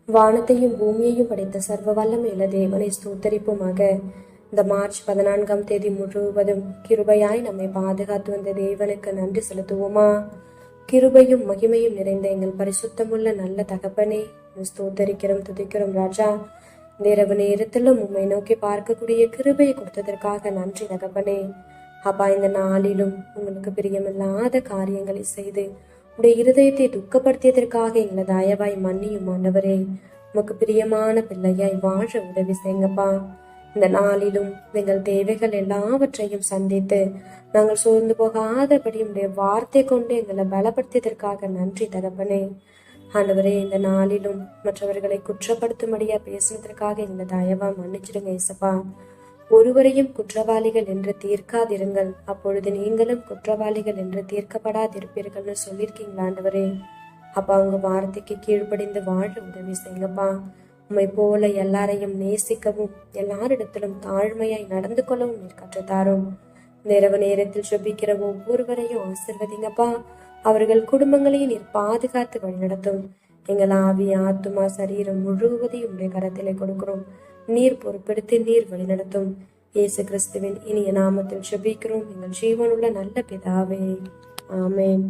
வானத்தையும் பூமியையும் படைத்த சர்வ வல்லமையுள்ள தேவனை ஸ்தோத்தரிப்போமாக. இந்த மார்ச் 14ஆம் தேதி முழுவதும் கிருபையாய் நம்மை பாதுகாத்து வந்த தேவனுக்கு நன்றி செலுத்துவோமா? கிருபையும் மகிமையும் நிறைந்த எங்கள் பரிசுத்தமுள்ள நல்ல தகப்பனே, ஸ்தோத்தரிக்கிறோம், துதிக்கிறோம் ராஜா. இந்த இரவு நேரத்திலும் உம்மை நோக்கி பார்க்கக்கூடிய கிருபையை கொடுத்ததற்காக நன்றி தகப்பனே. அப்பா, இந்த நாளிலும் உங்களுக்கு பிரியமில்லாத காரியங்களை செய்து உடைய இருதயத்தை துக்கப்படுத்தியதற்காக எங்களை தயவாய் மன்னியும் ஆண்டவரே. உமக்கு பிரியமான பிள்ளையாய் வாழ உதவி செய்யுங்கப்பா. இந்த நாளிலும் எங்கள் தேவைகள் எல்லாவற்றையும் சந்தித்து நாங்கள் சோர்ந்து போகாதபடி உடைய வார்த்தை கொண்டு எங்களை பலப்படுத்தியதற்காக நன்றி தகப்பனே. ஆண்டவரே, இந்த நாளிலும் மற்றவர்களை குற்றப்படுத்தும்படியா பேசுனதற்காக எங்களை தயவா மன்னிச்சிடுங்க ஏசப்பா. ஒருவரையும் குற்றவாளிகள் என்று தீர்க்காதிருங்கள், அப்பொழுது நீங்களும் குற்றவாளிகள் என்று தீர்க்கப்படாதிருப்பீர்கள்னு சொல்லியிருக்கீங்களா ஆண்டவரே. அப்பா, உங்க வார்த்தைக்கு கீழ்ப்படிந்து வாழ உதவி செய்யுங்கப்பா. உம்மை போல எல்லாரையும் நேசிக்கவும் எல்லாரிடத்திலும் தாழ்மையாய் நடந்து கொள்ளவும் நீர் கற்றுத்தாரும். இரவு நேரத்தில் ஜெபிக்கிற ஒவ்வொருவரையும் ஆசிர்வதிங்கப்பா. அவர்கள் குடும்பங்களையும் நீர் பாதுகாத்து வழிநடத்தும். எங்கள் ஆவி, ஆத்துமா, சரீரம் முழுவதையும் உடைய கரத்திலே கொடுக்கிறோம். நீர் பொறுப்பெடுத்து நீர் வழிநடத்தும். இயேசு கிறிஸ்துவின் இனிய நாமத்தில் ஜெபிக்கிறோம் எங்கள் ஜீவனுள்ள நல்ல பிதாவே, ஆமென்.